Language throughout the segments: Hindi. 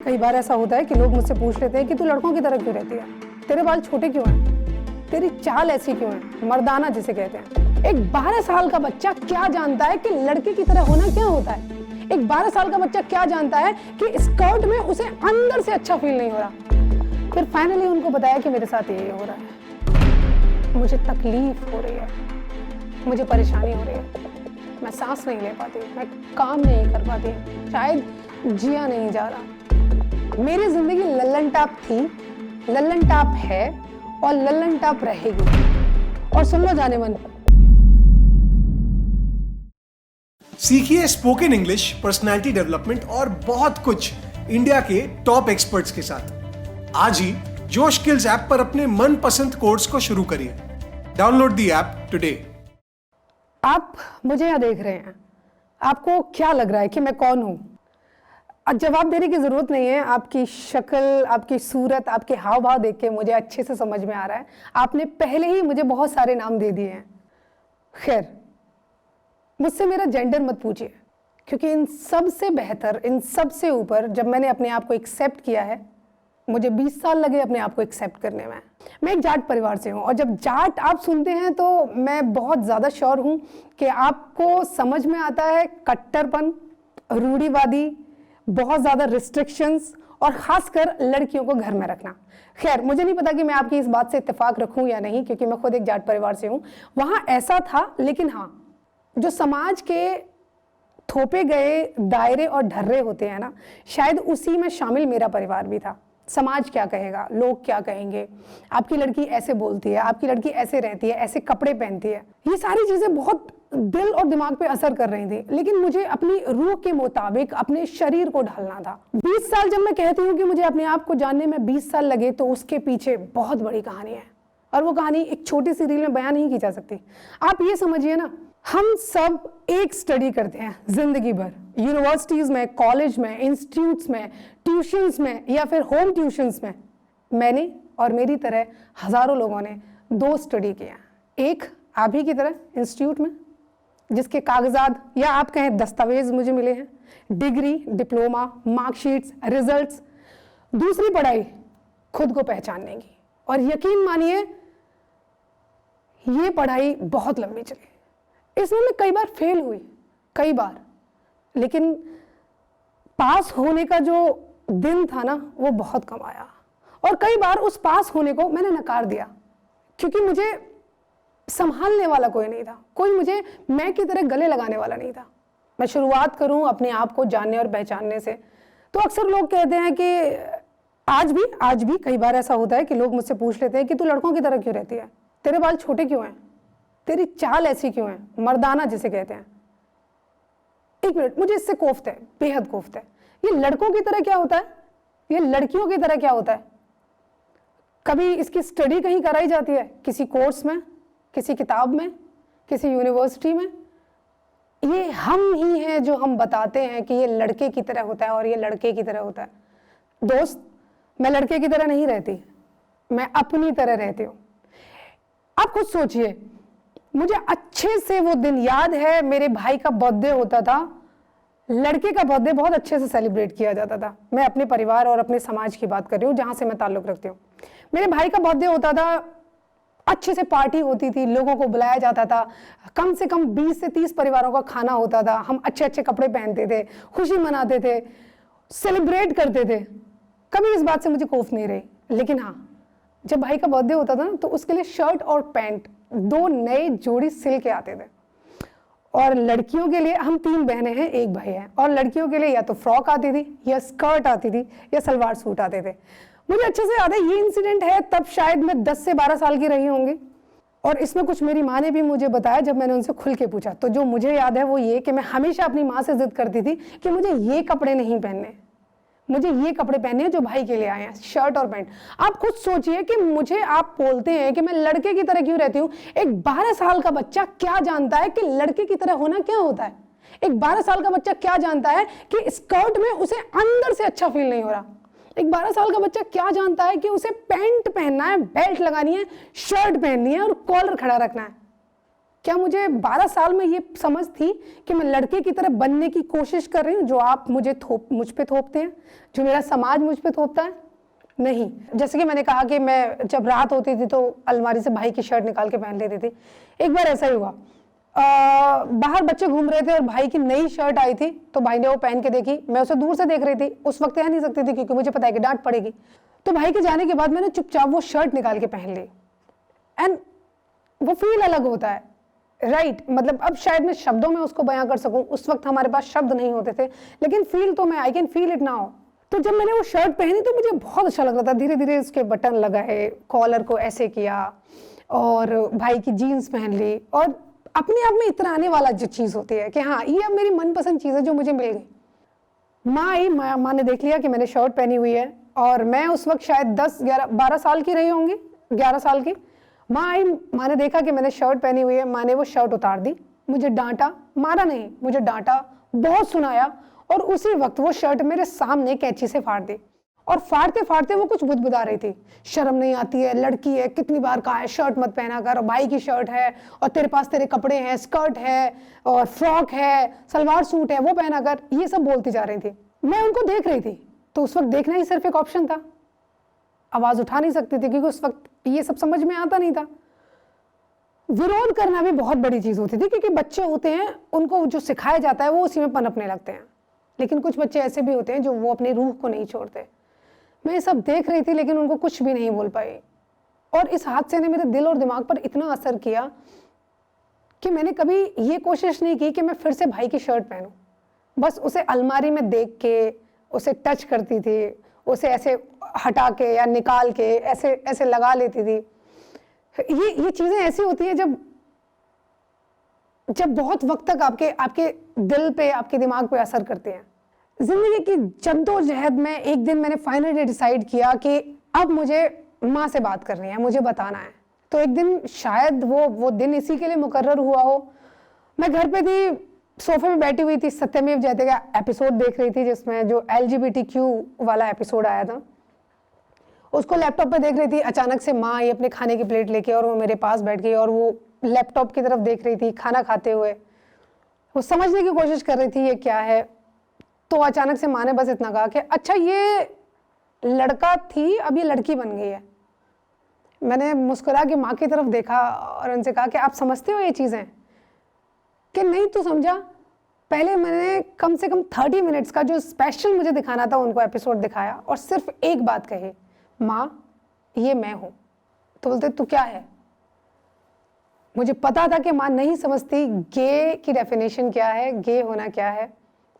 कई बार ऐसा होता है कि लोग मुझसे पूछ लेते हैं कि तू लड़कों की तरह क्यों रहती है, तेरे बाल छोटे क्यों हैं, तेरी चाल ऐसी क्यों है, मर्दाना जिसे कहते हैं। एक 12 साल का बच्चा क्या जानता है कि लड़के की तरह होना क्या होता है। एक 12 साल का बच्चा क्या जानता है कि स्कर्ट में उसे अंदर से अच्छा फील नहीं हो रहा। फिर फाइनली उनको बताया कि मेरे साथ ये हो रहा है, मुझे तकलीफ हो रही है, मुझे परेशानी हो रही है, मैं सांस नहीं ले पाती, मैं काम नहीं कर पाती, शायद जिया नहीं जा रहा। मेरी जिंदगी लल्लन टाप थी, लल्लन टाप है और लल्लन टाप रहेगी। और सुन लो जाने मन, सीखिए स्पोकन इंग्लिश, पर्सनालिटी डेवलपमेंट और बहुत कुछ इंडिया के टॉप एक्सपर्ट्स के साथ। आज ही जोश स्किल्स ऐप पर अपने मनपसंद कोर्स को शुरू करिए। Download the app today. आप मुझे यहाँ देख रहे हैं, आपको क्या लग रहा है कि मैं कौन हूँ? जवाब देने की जरूरत नहीं है। आपकी शक्ल, आपकी सूरत, आपके हाव भाव देख के मुझे अच्छे से समझ में आ रहा है आपने पहले ही मुझे बहुत सारे नाम दे दिए हैं। खैर, मुझसे मेरा जेंडर मत पूछिए, क्योंकि इन सब से बेहतर, इन सब से ऊपर जब मैंने अपने आप को एक्सेप्ट किया है, मुझे 20 साल लगे अपने आप को एक्सेप्ट करने में। मैं एक जाट परिवार से हूँ और जब जाट आप सुनते हैं तो मैं बहुत ज़्यादा श्योर हूँ कि आपको समझ में आता है कट्टरपन, रूढ़िवादी, बहुत ज़्यादा रिस्ट्रिक्शंस और ख़ासकर लड़कियों को घर में रखना। खैर, मुझे नहीं पता कि मैं आपकी इस बात से इत्तेफाक रखूँ या नहीं, क्योंकि मैं खुद एक जाट परिवार से हूँ। वहाँ ऐसा था, लेकिन हाँ, जो समाज के थोपे गए दायरे और ढर्रे होते हैं ना, शायद उसी में शामिल मेरा परिवार भी था। समाज क्या कहेगा, लोग क्या कहेंगे, आपकी लड़की ऐसे बोलती है, आपकी लड़की ऐसे रहती है, ऐसे कपड़े पहनती है, ये सारी चीज़ें बहुत दिल और दिमाग पे असर कर रही थी। लेकिन मुझे अपनी रूह के मुताबिक अपने शरीर को ढालना था। 20 साल जब मैं कहती हूँ कि मुझे अपने आप को जानने में 20 साल लगे, तो उसके पीछे बहुत बड़ी कहानी है और वो कहानी एक छोटी सी रील में बयान नहीं की जा सकती। आप ये समझिए ना, हम सब एक स्टडी करते हैं जिंदगी भर, यूनिवर्सिटीज़ में, कॉलेज में, इंस्टीट्यूट्स में, ट्यूशन्स में या फिर होम ट्यूशन्स में। मैंने और मेरी तरह हज़ारों लोगों ने 2 स्टडी किया। एक आप ही की तरह इंस्टीट्यूट में, जिसके कागजात या आप कहें दस्तावेज मुझे मिले हैं, डिग्री, डिप्लोमा, मार्कशीट्स, रिजल्ट्स। दूसरी पढ़ाई खुद को पहचानने की, और यकीन मानिए ये पढ़ाई बहुत लंबी चली। इसमें मैं कई बार फेल हुई, कई बार, लेकिन पास होने का जो दिन था ना, वो बहुत कम आया। और कई बार उस पास होने को मैंने नकार दिया, क्योंकि मुझे संभालने वाला कोई नहीं था, कोई मुझे मैं की तरह गले लगाने वाला नहीं था। मैं शुरुआत करूं अपने आप को जानने और पहचानने से, तो अक्सर लोग कहते हैं कि आज भी कई बार ऐसा होता है कि लोग मुझसे पूछ लेते हैं कि तू लड़कों की तरह क्यों रहती है, तेरे बाल छोटे क्यों हैं, तेरी चाल ऐसी क्यों है, मर्दाना जिसे कहते हैं। एक मिनट, मुझे इससे कोफ्त है, बेहद कोफ्त है। ये लड़कों की तरह क्या होता है, ये लड़कियों की तरह क्या होता है? कभी इसकी स्टडी कहीं कराई जाती है, किसी कोर्स में, किसी किताब में, किसी यूनिवर्सिटी में? ये हम ही हैं जो हम बताते हैं कि ये लड़के की तरह होता है और ये लड़के की तरह होता है। दोस्त, मैं लड़के की तरह नहीं रहती, मैं अपनी तरह रहती हूँ। आप खुद सोचिए, मुझे अच्छे से वो दिन याद है, मेरे भाई का बर्थडे होता था। लड़के का बर्थडे बहुत अच्छे से सेलिब्रेट किया जाता था। मैं अपने परिवार और अपने समाज की बात कर रही हूँ, जहाँ से मैं ताल्लुक़ रखती हूँ। मेरे भाई का बर्थडे होता था, अच्छे से पार्टी होती थी, लोगों को बुलाया जाता था, कम से कम 20 से 30 परिवारों का खाना होता था, हम अच्छे अच्छे कपड़े पहनते थे, खुशी मनाते थे, सेलिब्रेट करते थे। कभी इस बात से मुझे खौफ नहीं रही। लेकिन हाँ, जब भाई का बर्थडे होता था ना, तो उसके लिए शर्ट और पैंट 2 नए जोड़ी सिल के आते थे। और लड़कियों के लिए, हम 3 बहनें हैं, 1 भाई है, और लड़कियों के लिए या तो फ्रॉक आती थी, या स्कर्ट आती थी, या सलवार सूट आते थे। मुझे अच्छे से याद है, ये इंसिडेंट है तब शायद मैं 10 से 12 साल की रही होंगी। और इसमें कुछ मेरी माँ ने भी मुझे बताया जब मैंने उनसे खुल के पूछा। तो जो मुझे याद है वो ये कि मैं हमेशा अपनी माँ से जिद करती थी कि मुझे ये कपड़े नहीं पहनने, मुझे ये कपड़े पहनने हैं जो भाई के लिए आए हैं, शर्ट और पैंट। आप खुद सोचिए कि मुझे आप बोलते हैं कि मैं लड़के की तरह क्यों रहती हूँ। एक 12 साल का बच्चा क्या जानता है कि लड़के की तरह होना क्या होता है? एक 12 साल का बच्चा क्या जानता है कि स्कर्ट में उसे अंदर से अच्छा फील नहीं हो रहा? एक 12 साल का बच्चा क्या जानता है कि उसे पैंट पहनना है, बेल्ट लगानी है, शर्ट पहननी है और कॉलर खड़ा रखना है? क्या मुझे 12 साल में ये समझ थी कि मैं लड़के की तरह बनने की कोशिश कर रही हूँ, जो आप मुझ पे थोपते हैं, जो मेरा समाज मुझ पे थोपता है? नहीं। जैसे कि मैंने कहा कि मैं जब रात होती थी तो अलमारी से भाई की शर्ट निकाल के पहन लेती थी। एक बार ऐसा ही हुआ, बाहर बच्चे घूम रहे थे और भाई की नई शर्ट आई थी, तो भाई ने वो पहन के देखी। मैं उसे दूर से देख रही थी, उस वक्त कह नहीं सकती थी क्योंकि मुझे पता है कि डांट पड़ेगी। तो भाई के जाने के बाद मैंने चुपचाप वो शर्ट निकाल के पहन ली, एंड वो फील अलग होता है, राइट? मतलब अब शायद मैं शब्दों में उसको बयां कर सकूं, उस वक्त हमारे पास शब्द नहीं होते थे, लेकिन फील तो मैं, I can feel it now. तो जब मैंने वो शर्ट पहनी तो मुझे बहुत अच्छा लग रहा था। धीरे धीरे उसके बटन लगाए, कॉलर को ऐसे किया और भाई की जीन्स पहन ली, और अपने आप में इतराने वाला जो चीज़ होती है कि हाँ ये अब मेरी मनपसंद चीज़ है जो मुझे मिल गई। माँ आई, माँ ने देख लिया कि मैंने शर्ट पहनी हुई है, और मैं उस वक्त शायद 10, 11, 12 साल की रही होंगी, 11 साल की। माँ आई, माँ ने देखा कि मैंने शर्ट पहनी हुई है, माँ ने वो शर्ट उतार दी, मुझे डांटा, मारा नहीं, मुझे डांटा, बहुत सुनाया, और उसी वक्त वो शर्ट मेरे सामने कैंची से फाड़ दी। और फाड़ते फाड़ते वो कुछ बुदबुदा रही थी, शर्म नहीं आती है, लड़की है, कितनी बार कहा है शर्ट मत पहना कर, और भाई की शर्ट है, और तेरे पास तेरे कपड़े हैं, स्कर्ट है और फ्रॉक है, सलवार सूट है, वो पहना कर, ये सब बोलती जा रही थी। मैं उनको देख रही थी, तो उस वक्त देखना ही सिर्फ एक ऑप्शन था, आवाज उठा नहीं सकती थी क्योंकि उस वक्त ये सब समझ में आता नहीं था। विरोध करना भी बहुत बड़ी चीज होती थी, क्योंकि बच्चे होते हैं, उनको जो सिखाया जाता है वो उसी में पनपने लगते हैं। लेकिन कुछ बच्चे ऐसे भी होते हैं जो वो अपनी रूह को नहीं छोड़ते। मैं ये सब देख रही थी लेकिन उनको कुछ भी नहीं बोल पाई, और इस हादसे ने मेरे दिल और दिमाग पर इतना असर किया कि मैंने कभी ये कोशिश नहीं की कि मैं फिर से भाई की शर्ट पहनूं। बस उसे अलमारी में देख के उसे टच करती थी, उसे ऐसे हटा के या निकाल के ऐसे ऐसे लगा लेती थी। ये चीजें ऐसी होती हैं जब बहुत वक्त तक आपके दिल पे, आपके दिमाग पे असर करते हैं। जिंदगी की जद्दोजहद में एक दिन मैंने फाइनली डिसाइड किया कि अब मुझे माँ से बात करनी है, मुझे बताना है। तो एक दिन शायद वो दिन इसी के लिए मुकर्रर हुआ हो। मैं घर पे थी, सोफे में बैठी हुई थी, सत्यमेव जयते का एपिसोड देख रही थी, जिसमें जो LGBTQ वाला एपिसोड आया था, उसको लैपटॉप पे देख रही थी। अचानक से माँ आई अपने खाने की प्लेट लेके, और वो मेरे पास बैठ गई और वो लैपटॉप की तरफ देख रही थी खाना खाते हुए। वो समझने की कोशिश कर रही थी ये क्या है। तो अचानक से माँ ने बस इतना कहा कि अच्छा ये लड़का थी, अब ये लड़की बन गई है। मैंने मुस्कुरा के माँ की तरफ देखा और उनसे कहा कि आप समझते हो ये चीज़ें? कि नहीं तू समझा। पहले मैंने कम से कम 30 मिनट्स का जो स्पेशल मुझे दिखाना था उनको एपिसोड दिखाया, और सिर्फ एक बात कही, माँ ये मैं हूँ। तो बोलते तू क्या है? मुझे पता था कि माँ नहीं समझती गे की डेफिनेशन क्या है, गे होना क्या है,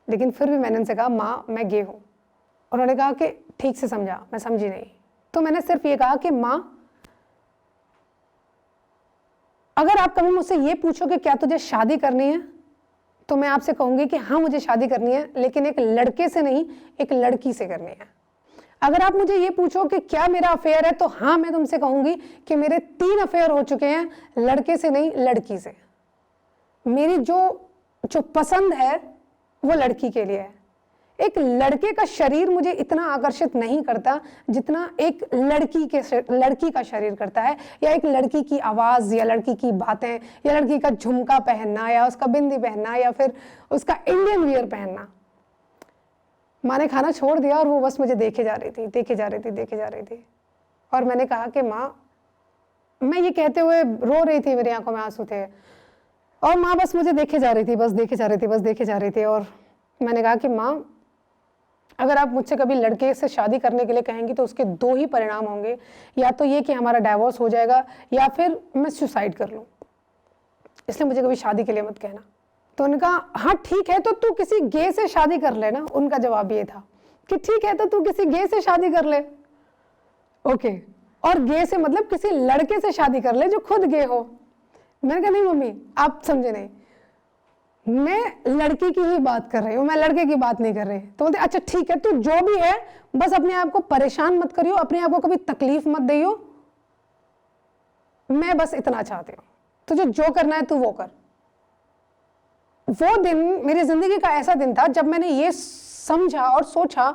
लेकिन फिर भी मैंने उनसे कहा माँ मैं गे हूँ। उन्होंने कहा कि ठीक से समझा। मैं समझी नहीं। तो मैंने सिर्फ ये कहा कि माँ अगर आप कभी मुझसे ये पूछो कि क्या तुझे शादी करनी है, तो मैं आपसे कहूंगी कि हाँ मुझे शादी करनी है, लेकिन एक लड़के से नहीं, एक लड़की से करनी है। अगर आप मुझे ये पूछो कि क्या मेरा अफेयर है, तो हाँ मैं तुमसे कहूंगी कि मेरे 3 अफेयर हो चुके हैं, लड़के से नहीं लड़की से। मेरी जो पसंद है वो लड़की के लिए है। एक लड़के का शरीर मुझे इतना आकर्षित नहीं करता जितना एक लड़की का शरीर करता है, या एक लड़की की आवाज़, या लड़की की बातें, या लड़की का झुमका पहनना, या उसका बिंदी पहनना, या फिर उसका इंडियन वियर पहनना। माँ ने खाना छोड़ दिया और वो बस मुझे देखे जा रही थी। और मैंने कहा कि माँ, मैं ये कहते हुए रो रही थी, मेरी आंखों में आंसू थे, और माँ बस मुझे देखे जा रही थी। और मैंने कहा कि माँ अगर आप मुझसे कभी लड़के से शादी करने के लिए कहेंगी तो उसके 2 ही परिणाम होंगे, या तो ये कि हमारा डाइवोर्स हो जाएगा, या फिर मैं सुसाइड कर लूँ, इसलिए मुझे कभी शादी के लिए मत कहना। तो उन्होंने कहा हाँ ठीक है, तो तू किसी गे से शादी कर लेना। उनका जवाब ये था कि ठीक है, तो तू किसी गे से शादी कर ले। ओके, और गे से मतलब किसी लड़के से शादी कर ले जो खुद गे हो। मैंने कहा नहीं मम्मी आप समझे नहीं, मैं लड़की की ही बात कर रही हूँ, मैं लड़के की बात नहीं कर रही। तो बोलते अच्छा ठीक है, तू जो भी है बस अपने आप को परेशान मत करियो, अपने आप को कभी तकलीफ मत दियो, मैं बस इतना चाहती हूँ, तुझे जो करना है तू वो कर। वो दिन मेरी जिंदगी का ऐसा दिन था जब मैंने ये समझा और सोचा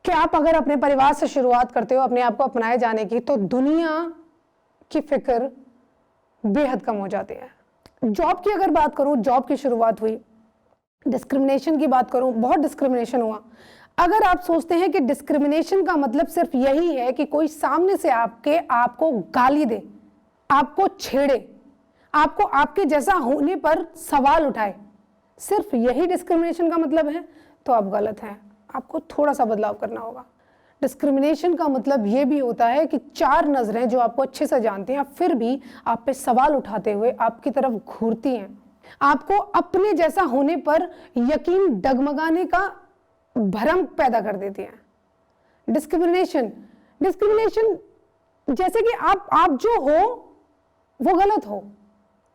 कि आप अगर अपने परिवार से शुरुआत करते हो अपने आप को अपनाए जाने की, तो दुनिया की फिक्र बेहद कम हो जाती है। जॉब की अगर बात करूं, जॉब की शुरुआत हुई, डिस्क्रिमिनेशन की बात करूं, बहुत डिस्क्रिमिनेशन हुआ। अगर आप सोचते हैं कि डिस्क्रिमिनेशन का मतलब सिर्फ यही है कि कोई सामने से आपको गाली दे, आपको छेड़े, आपको आपके जैसा होने पर सवाल उठाए, सिर्फ यही डिस्क्रिमिनेशन का मतलब है, तो आप गलत हैं। आपको थोड़ा सा बदलाव करना होगा। डिस्क्रिमिनेशन का मतलब ये भी होता है कि चार नज़रें जो आपको अच्छे से जानती हैं फिर भी आप पे सवाल उठाते हुए आपकी तरफ घूरती हैं, आपको अपने जैसा होने पर यकीन डगमगाने का भ्रम पैदा कर देती हैं। डिस्क्रिमिनेशन जैसे कि आप जो हो वो गलत हो,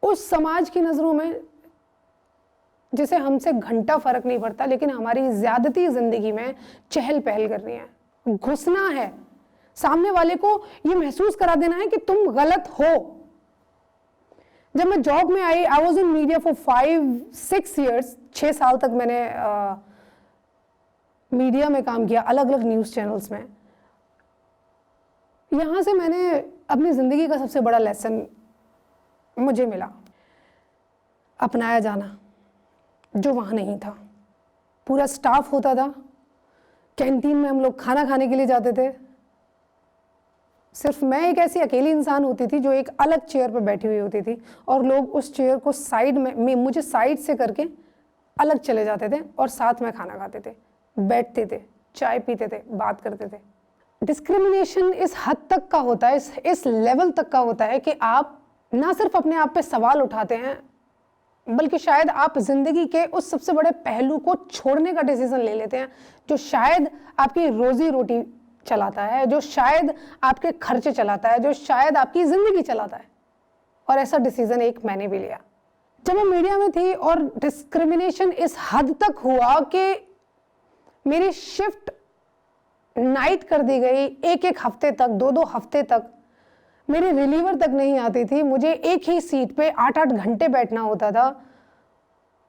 उस समाज की नज़रों में जिसे हमसे घंटा फर्क नहीं पड़ता, लेकिन हमारी ज्यादती जिंदगी में चहल पहल करनी है, घुसना है, सामने वाले को ये महसूस करा देना है कि तुम गलत हो। जब मैं जॉब में आई, I was in media for 5-6 years, 6 साल तक मैंने मीडिया में काम किया, अलग अलग न्यूज़ चैनल्स में। यहाँ से मैंने अपनी ज़िंदगी का सबसे बड़ा लेसन मुझे मिला, अपनाया जाना, जो वहाँ नहीं था। पूरा स्टाफ होता था, कैंटीन में हम लोग खाना खाने के लिए जाते थे, सिर्फ मैं एक ऐसी अकेली इंसान होती थी जो एक अलग चेयर पर बैठी हुई होती थी, और लोग उस चेयर को साइड में मुझे साइड से करके अलग चले जाते थे और साथ में खाना खाते थे, बैठते थे, चाय पीते थे, बात करते थे। डिस्क्रिमिनेशन इस हद तक का होता है, इस लेवल तक का होता है कि आप ना सिर्फ अपने आप पे सवाल उठाते हैं, बल्कि शायद आप जिंदगी के उस सबसे बड़े पहलू को छोड़ने का डिसीजन ले लेते हैं जो शायद आपकी रोजी रोटी चलाता है, जो शायद आपके खर्चे चलाता है, जो शायद आपकी जिंदगी चलाता है। और ऐसा डिसीजन एक मैंने भी लिया जब मैं मीडिया में थी। और डिस्क्रिमिनेशन इस हद तक हुआ कि मेरी शिफ्ट नाइट कर दी गई, एक हफ्ते तक, 2 हफ्ते तक मेरी रिलीवर तक नहीं आती थी। मुझे एक ही सीट पे 8-8 घंटे बैठना होता था,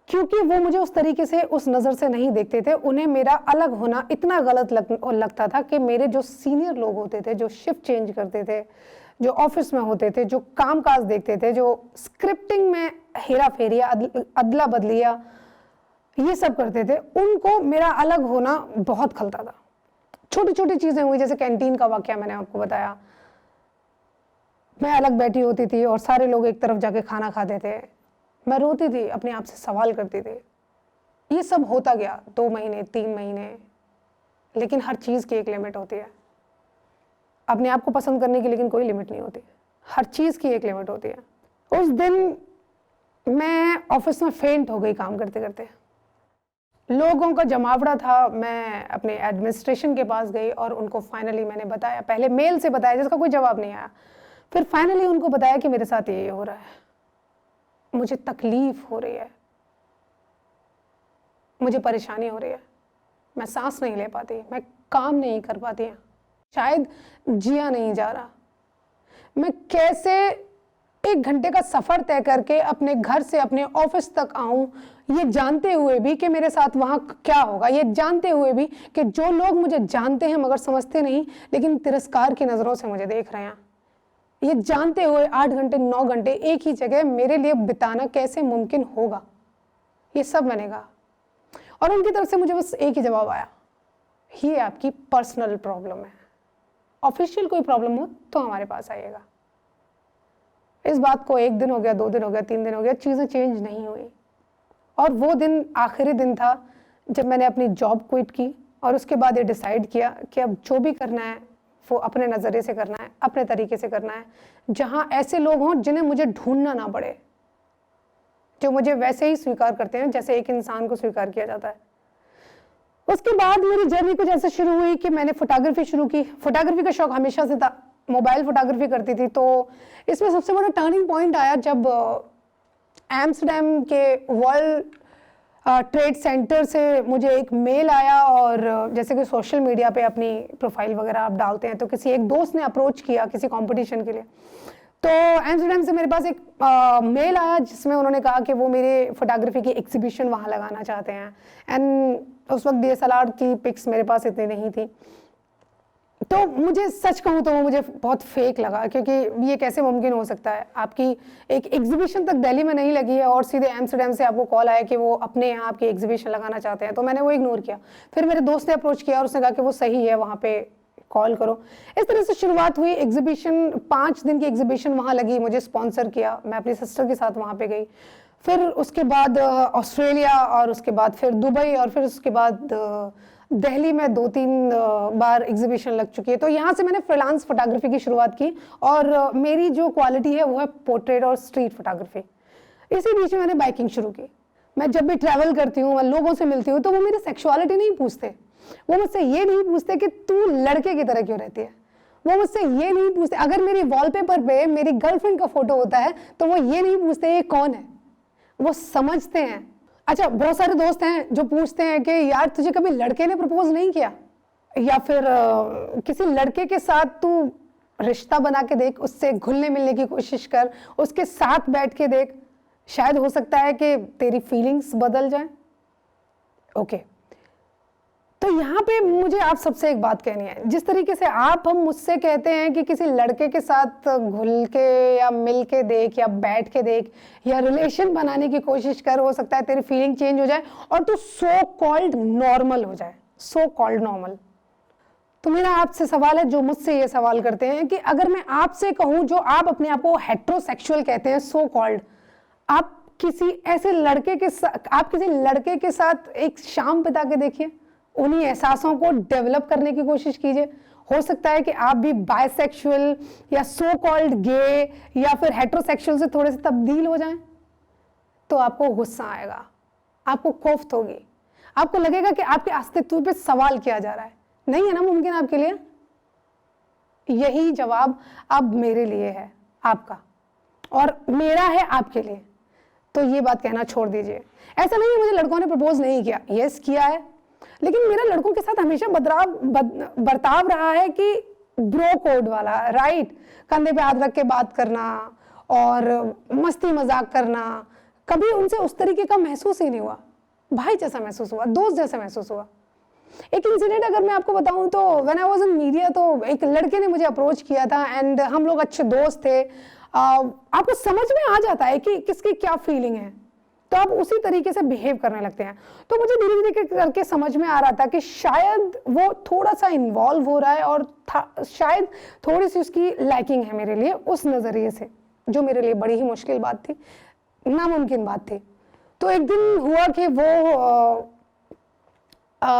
क्योंकि वो मुझे उस तरीके से, उस नज़र से नहीं देखते थे। उन्हें मेरा अलग होना इतना गलत लगता था कि मेरे जो सीनियर लोग होते थे, जो शिफ्ट चेंज करते थे, जो ऑफिस में होते थे, जो कामकाज देखते थे, जो स्क्रिप्टिंग में हेरा फेरिया, अदला बदलिया ये सब करते थे, उनको मेरा अलग होना बहुत खलता था। छोटी छोटी चीज़ें हुई, जैसे कैंटीन का वाकया मैंने आपको बताया। मैं अलग बैठी होती थी और सारे लोग एक तरफ जाके खाना खाते थे। मैं रोती थी, अपने आप से सवाल करती थी। ये सब होता गया 2 महीने, 3 महीने, लेकिन हर चीज़ की एक लिमिट होती है। अपने आप को पसंद करने की लेकिन कोई लिमिट नहीं होती, हर चीज़ की एक लिमिट होती है। उस दिन मैं ऑफिस में फेंट हो गई काम करते करते। लोगों का जमावड़ा था। मैं अपने एडमिनिस्ट्रेशन के पास गई और उनको फाइनली मैंने बताया, पहले मेल से बताया जिसका कोई जवाब नहीं आया, फिर फाइनली उनको बताया कि मेरे साथ ये हो रहा है, मुझे तकलीफ हो रही है, मुझे परेशानी हो रही है, मैं सांस नहीं ले पाती, मैं काम नहीं कर पाती, शायद जिया नहीं जा रहा। मैं कैसे 1 घंटे का सफ़र तय करके अपने घर से अपने ऑफिस तक आऊं, ये जानते हुए भी कि मेरे साथ वहाँ क्या होगा, ये जानते हुए भी कि जो लोग मुझे जानते हैं मगर समझते नहीं, लेकिन तिरस्कार की नज़रों से मुझे देख रहे हैं, ये जानते हुए 8 घंटे 9 घंटे एक ही जगह मेरे लिए बिताना कैसे मुमकिन होगा, ये सब मैंने कहा। और उनकी तरफ से मुझे बस एक ही जवाब आया, ये आपकी पर्सनल प्रॉब्लम है, ऑफिशियल कोई प्रॉब्लम हो तो हमारे पास आइएगा। इस बात को 1 दिन हो गया, 2 दिन हो गया, 3 दिन हो गया, चीज़ें चेंज नहीं हुई। और वो दिन आखिरी दिन था जब मैंने अपनी जॉब क्विट की और उसके बाद ये डिसाइड किया कि अब जो भी करना है वो अपने नज़रिए से करना है, अपने तरीके से करना है, जहाँ ऐसे लोग हों जिन्हें मुझे ढूंढना ना पड़े, जो मुझे वैसे ही स्वीकार करते हैं जैसे एक इंसान को स्वीकार किया जाता है। उसके बाद मेरी जर्नी कुछ ऐसे शुरू हुई कि मैंने फोटोग्राफी शुरू की। फोटोग्राफी का शौक हमेशा से था, मोबाइल फोटोग्राफी करती थी। तो इसमें सबसे बड़ा टर्निंग पॉइंट आया जब एम्स्टर्डम के वर्ल्ड ट्रेड सेंटर से मुझे एक मेल आया, और जैसे कि सोशल मीडिया पे अपनी प्रोफाइल वगैरह आप डालते हैं, तो किसी एक दोस्त ने अप्रोच किया किसी कंपटीशन के लिए। तो एम्स्टर्डम से मेरे पास एक मेल आया जिसमें उन्होंने कहा कि वो मेरे फोटोग्राफी की एग्जीबिशन वहाँ लगाना चाहते हैं। एंड उस वक्त DSLR की पिक्स मेरे पास इतनी नहीं थी, तो मुझे सच कहूँ तो वो मुझे बहुत फेक लगा, क्योंकि ये कैसे मुमकिन हो सकता है, आपकी एक एग्जीबिशन तक दिल्ली में नहीं लगी है और सीधे एम्स्टर्डम से आपको कॉल आया कि वो अपने यहाँ आपकी एग्जीबिशन लगाना चाहते हैं। तो मैंने वो इग्नोर किया। फिर मेरे दोस्त ने अप्रोच किया और उसने कहा कि वो सही है, वहाँ पे कॉल करो। इस तरह से शुरुआत हुई एग्जीबिशन। 5 दिन की एग्जीबिशन वहाँ लगी, मुझे स्पॉन्सर किया, मैं अपनी सिस्टर के साथ वहाँ पे गई। फिर उसके बाद ऑस्ट्रेलिया, और उसके बाद फिर दुबई, और फिर उसके बाद दिल्ली में 2-3 बार एग्जीबिशन लग चुकी है। तो यहाँ से मैंने फ्रीलांस फोटोग्राफी की शुरुआत की, और मेरी जो क्वालिटी है वो है पोर्ट्रेट और स्ट्रीट फोटोग्राफी। इसी बीच में मैंने बाइकिंग शुरू की। मैं जब भी ट्रैवल करती हूँ, मैं लोगों से मिलती हूँ, तो वो मेरी सेक्सुअलिटी नहीं पूछते, वो मुझसे ये नहीं पूछते कि तू लड़के की तरह क्यों रहती है, वो मुझसे ये नहीं पूछते। अगर मेरी वॉलपेपर पे मेरी गर्लफ्रेंड का फोटो होता है तो वो ये नहीं पूछते ये कौन है, वो समझते हैं। अच्छा, बहुत सारे दोस्त हैं जो पूछते हैं कि यार तुझे कभी लड़के ने प्रपोज नहीं किया, या फिर किसी लड़के के साथ तू रिश्ता बना के देख, उससे घुलने मिलने की कोशिश कर, उसके साथ बैठ के देख, शायद हो सकता है कि तेरी फीलिंग्स बदल जाए। ओके, तो यहाँ पे मुझे आप सबसे एक बात कहनी है। जिस तरीके से हम मुझसे कहते हैं कि किसी लड़के के साथ घुल के या मिल के देख, या बैठ के देख, या रिलेशन बनाने की कोशिश कर, हो सकता है तेरी फीलिंग चेंज हो जाए और तू सो कॉल्ड नॉर्मल हो जाए, सो कॉल्ड नॉर्मल। तो मेरा आपसे सवाल है, जो मुझसे ये सवाल करते हैं, कि अगर मैं आपसे कहूँ जो आप अपने आप को हेट्रोसेक्सुअल कहते हैं, सो कॉल्ड, आप किसी ऐसे लड़के के साथ, आप किसी लड़के के साथ एक शाम बिता के देखिए, उन्हीं एहसासों को डेवलप करने की कोशिश कीजिए। हो सकता है कि आप भी बायसेक्सुअल या सो कॉल्ड गे या फिर हेट्रोसेक्सुअल से थोड़े से तब्दील हो जाएं। तो आपको गुस्सा आएगा, आपको कोफ्त होगी, आपको लगेगा कि आपके अस्तित्व पे सवाल किया जा रहा है। नहीं है ना मुमकिन आपके लिए? यही जवाब अब मेरे लिए है, आपका, और मेरा है आपके लिए। तो ये बात कहना छोड़ दीजिए। ऐसा नहीं है मुझे लड़कों ने प्रपोज नहीं किया, यस किया है, लेकिन मेरा लड़कों के साथ हमेशा बर्ताव रहा है कि ब्रो कोड वाला, राइट? कंधे पे हाथ रख के बात करना और मस्ती मजाक करना। कभी उनसे उस तरीके का महसूस ही नहीं हुआ, भाई जैसा महसूस हुआ, दोस्त जैसा महसूस हुआ। एक इंसिडेंट अगर मैं आपको बताऊं तो when I was in media, तो एक लड़के ने मुझे अप्रोच किया था एंड हम लोग अच्छे दोस्त थे। आपको समझ में आ जाता है कि किसकी क्या फीलिंग है, तो आप उसी तरीके से बिहेव करने लगते हैं। तो मुझे धीरे धीरे करके समझ में आ रहा था कि शायद वो थोड़ा सा इन्वॉल्व हो रहा है और शायद थोड़ी सी उसकी लैकिंग है मेरे लिए, उस नज़रिए से, जो मेरे लिए बड़ी ही मुश्किल बात थी, नामुमकिन बात थी। तो एक दिन हुआ कि वो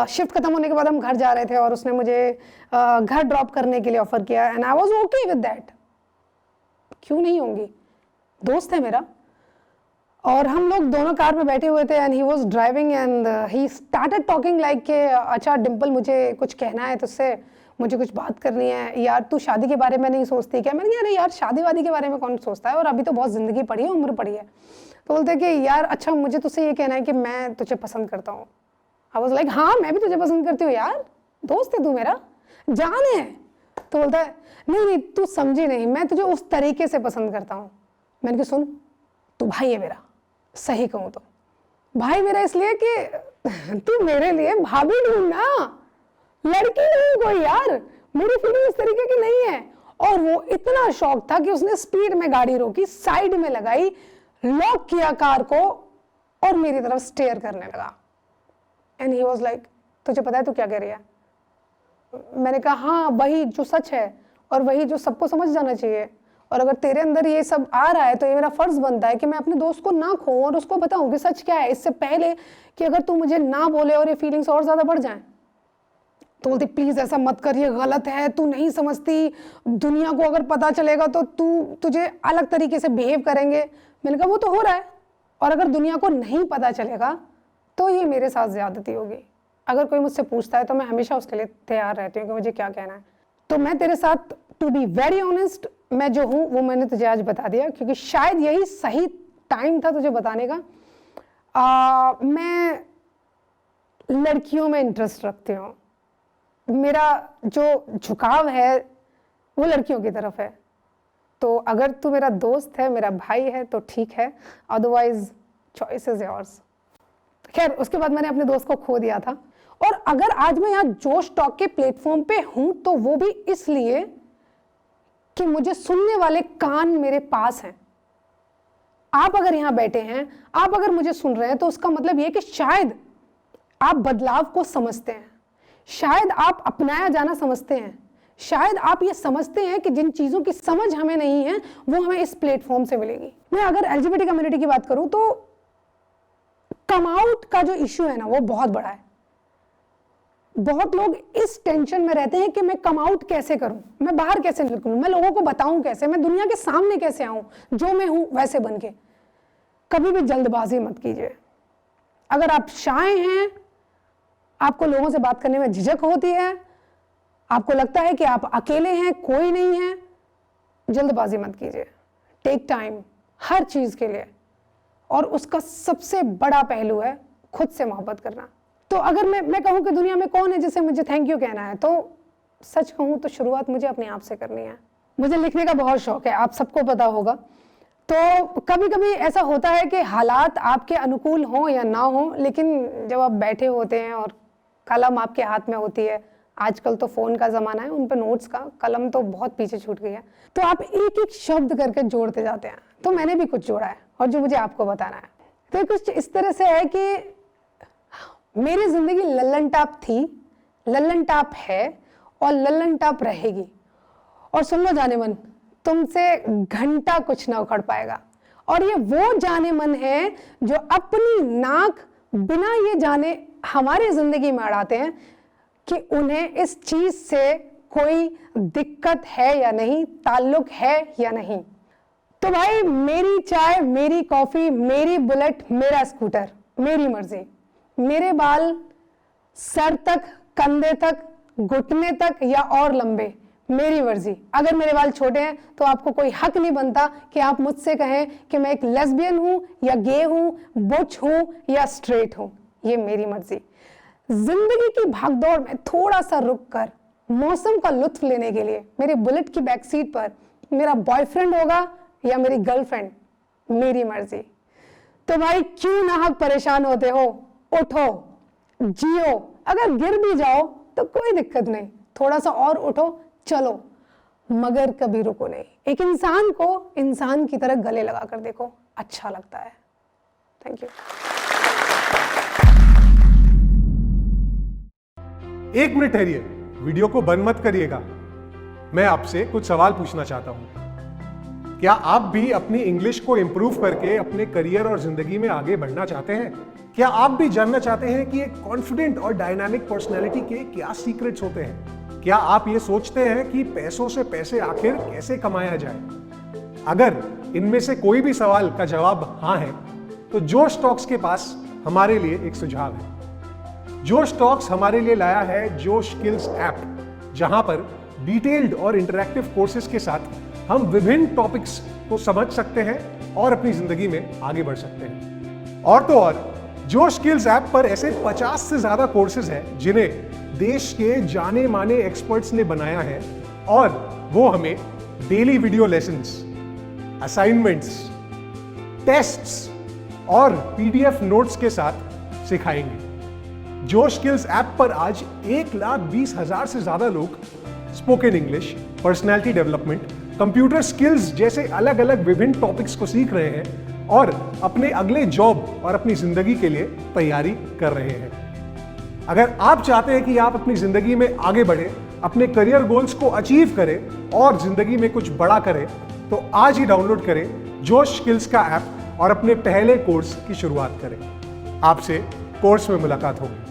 शिफ्ट खत्म होने के बाद हम घर जा रहे थे और उसने मुझे घर ड्रॉप करने के लिए ऑफर किया and I was okay with that. क्यों नहीं होंगी, दोस्त है मेरा। और हम लोग दोनों कार में बैठे हुए थे and he was driving and he started talking like के अच्छा डिम्पल, मुझे कुछ कहना है तुझसे, मुझे कुछ बात करनी है यार, तू शादी के बारे में नहीं सोचती क्या? मैंने कहा अरे यार शादी वादी के बारे में कौन सोचता है, और अभी तो बहुत ज़िंदगी पड़ी है, उम्र पड़ी है। तो बोलते कि यार अच्छा मुझे तुझसे ये कहना है कि मैं तुझे पसंद करता हूँ। आई वाज लाइक हाँ मैं भी तुझे पसंद करती हूँ यार, दोस्त है तू, मेरा जान है। तो बोलता है नहीं नहीं तू समझी नहीं, मैं तुझे उस तरीके से पसंद करता हूँ। मैंने कहा सुन, तू भाई है मेरा, सही कहूँ तो भाई मेरा इसलिए कि तू मेरे लिए भाभी ढूंढना, लड़की नहीं कोई यार, मेरी फीलिंग इस तरीके की नहीं है। और वो इतना शौक था कि उसने स्पीड में गाड़ी रोकी, साइड में लगाई, लॉक किया कार को और मेरी तरफ स्टेयर करने लगा। एंड ही वाज लाइक तुझे पता है तू क्या कह रही है? मैंने कहा हाँ वही जो सच है और वही जो सबको समझ जाना चाहिए, और अगर तेरे अंदर ये सब आ रहा है तो ये मेरा फर्ज बनता है कि मैं अपने दोस्त को ना खोऊं और उसको बताऊं कि सच क्या है, इससे पहले कि अगर तू मुझे ना बोले और ये फीलिंग्स और ज्यादा बढ़ जाएं। तो बोलती प्लीज ऐसा मत कर, ये गलत है, तू नहीं समझती, दुनिया को अगर पता चलेगा तो तुझे अलग तरीके से बिहेव करेंगे। मैंने कहा वो तो हो रहा है, और अगर दुनिया को नहीं पता चलेगा तो ये मेरे साथ ज्यादती होगी। अगर कोई मुझसे पूछता है तो मैं हमेशा उसके लिए तैयार रहती हूँ कि मुझे क्या कहना है। तो मैं तेरे साथ टू बी वेरी ऑनेस्ट, मैं जो हूँ वो मैंने तुझे आज बता दिया, क्योंकि शायद यही सही टाइम था तुझे बताने का। मैं लड़कियों में इंटरेस्ट रखती हूँ, मेरा जो झुकाव है वो लड़कियों की तरफ है। तो अगर तू मेरा दोस्त है, मेरा भाई है तो ठीक है, अदरवाइज चॉइस इज योर्स। खैर उसके बाद मैंने अपने दोस्त को खो दिया था और अगर आज मैं यहाँ जोश टॉक के प्लेटफॉर्म पे हूं तो वो भी इसलिए कि मुझे सुनने वाले कान मेरे पास हैं। आप अगर यहां बैठे हैं, आप अगर मुझे सुन रहे हैं, तो उसका मतलब यह कि शायद आप बदलाव को समझते हैं, शायद आप अपनाया जाना समझते हैं, शायद आप ये समझते हैं कि जिन चीजों की समझ हमें नहीं है वो हमें इस प्लेटफॉर्म से मिलेगी। मैं अगर एलजीबीटी कम्युनिटी की बात करूं तो कम आउट का जो इश्यू है ना वो बहुत बड़ा है। बहुत लोग इस टेंशन में रहते हैं कि मैं कम आउट कैसे करूं, मैं बाहर कैसे निकलूं, मैं लोगों को बताऊं कैसे, मैं दुनिया के सामने कैसे आऊं, जो मैं हूं वैसे बन के। कभी भी जल्दबाजी मत कीजिए। अगर आप शाय हैं, आपको लोगों से बात करने में झिझक होती है, आपको लगता है कि आप अकेले हैं, कोई नहीं है, जल्दबाजी मत कीजिए। टेक टाइम हर चीज के लिए। और उसका सबसे बड़ा पहलू है खुद से मोहब्बत करना। तो अगर मैं कहूं कि दुनिया में कौन है जिसे मुझे थैंक यू कहना है, तो सच कहूं तो शुरुआत मुझे अपने आप से करनी है। मुझे लिखने का बहुत शौक है, आप सबको पता होगा। तो कभी कभी ऐसा होता है कि हालात आपके अनुकूल हों या ना हो, लेकिन जब आप बैठे होते हैं और कलम आपके हाथ में होती है, आजकल तो फ़ोन का ज़माना है, उन पर नोट्स का, कलम तो बहुत पीछे छूट गई है, तो आप एक एक शब्द करके जोड़ते जाते हैं। तो मैंने भी कुछ जोड़ा है और जो मुझे आपको बताना है। तो कुछ इस तरह से है कि मेरी ज़िंदगी लल्लन टाप थी, लल्लन टाप है और लल्लन टाप रहेगी। और सुन लो जाने मन, तुमसे घंटा कुछ ना उखड़ पाएगा। और ये वो जाने मन है जो अपनी नाक बिना ये जाने हमारी जिंदगी में अड़ाते हैं कि उन्हें इस चीज से कोई दिक्कत है या नहीं, ताल्लुक है या नहीं। तो भाई मेरी चाय, मेरी कॉफी, मेरी बुलेट, मेरा स्कूटर, मेरी मर्जी। मेरे बाल सर तक, कंधे तक, घुटने तक या और लंबे, मेरी मर्जी। अगर मेरे बाल छोटे हैं तो आपको कोई हक नहीं बनता कि आप मुझसे कहें कि मैं एक लेस्बियन हूं या गे हूं, बुच हूं या स्ट्रेट हूं। ये मेरी मर्जी। जिंदगी की भागदौड़ में थोड़ा सा रुक कर मौसम का लुत्फ लेने के लिए मेरे बुलेट की बैक सीट पर मेरा बॉयफ्रेंड होगा या मेरी गर्लफ्रेंड, मेरी मर्जी। तो भाई क्यों नाहक परेशान होते हो? उठो, जियो। अगर गिर भी जाओ तो कोई दिक्कत नहीं, थोड़ा सा और उठो, चलो, मगर कभी रुको नहीं। एक इंसान को इंसान की तरह गले लगा कर देखो, अच्छा लगता है। Thank you. एक मिनट ठहरिए, वीडियो को बंद मत करिएगा। मैं आपसे कुछ सवाल पूछना चाहता हूं। क्या आप भी अपनी इंग्लिश को इंप्रूव करके अपने करियर और जिंदगी में आगे बढ़ना चाहते हैं? क्या आप भी जानना चाहते हैं कि एक कॉन्फिडेंट और डायनामिक पर्सनैलिटी के क्या सीक्रेट्स होते हैं? क्या आप ये सोचते हैं कि पैसों से पैसे आखिर कैसे कमाया जाए? अगर इनमें से कोई भी सवाल का जवाब हाँ है, तो जोश टॉक्स के पास हमारे लिए एक सुझाव है। जोश टॉक्स हमारे लिए लाया है जोश स्किल्स ऐप, जहां पर डिटेल्ड और इंटरैक्टिव कोर्सेज के साथ हम विभिन्न टॉपिक्स को समझ सकते हैं और अपनी जिंदगी में आगे बढ़ सकते हैं। और तो और जोश स्किल्स ऐप पर ऐसे 50 से ज्यादा कोर्सेज हैं जिन्हें देश के जाने माने एक्सपर्ट्स ने बनाया है, और वो हमें daily video lessons, assignments, tests और पीडीएफ नोट्स के साथ सिखाएंगे। जोश स्किल्स ऐप पर आज 1,20,000 से ज्यादा लोग spoken English, personality development, computer skills जैसे अलग अलग विभिन्न टॉपिक्स को सीख रहे हैं और अपने अगले जॉब और अपनी जिंदगी के लिए तैयारी कर रहे हैं। अगर आप चाहते हैं कि आप अपनी जिंदगी में आगे बढ़े, अपने करियर गोल्स को अचीव करें और जिंदगी में कुछ बड़ा करें, तो आज ही डाउनलोड करें जोश स्किल्स का ऐप और अपने पहले कोर्स की शुरुआत करें। आपसे कोर्स में मुलाकात होगी।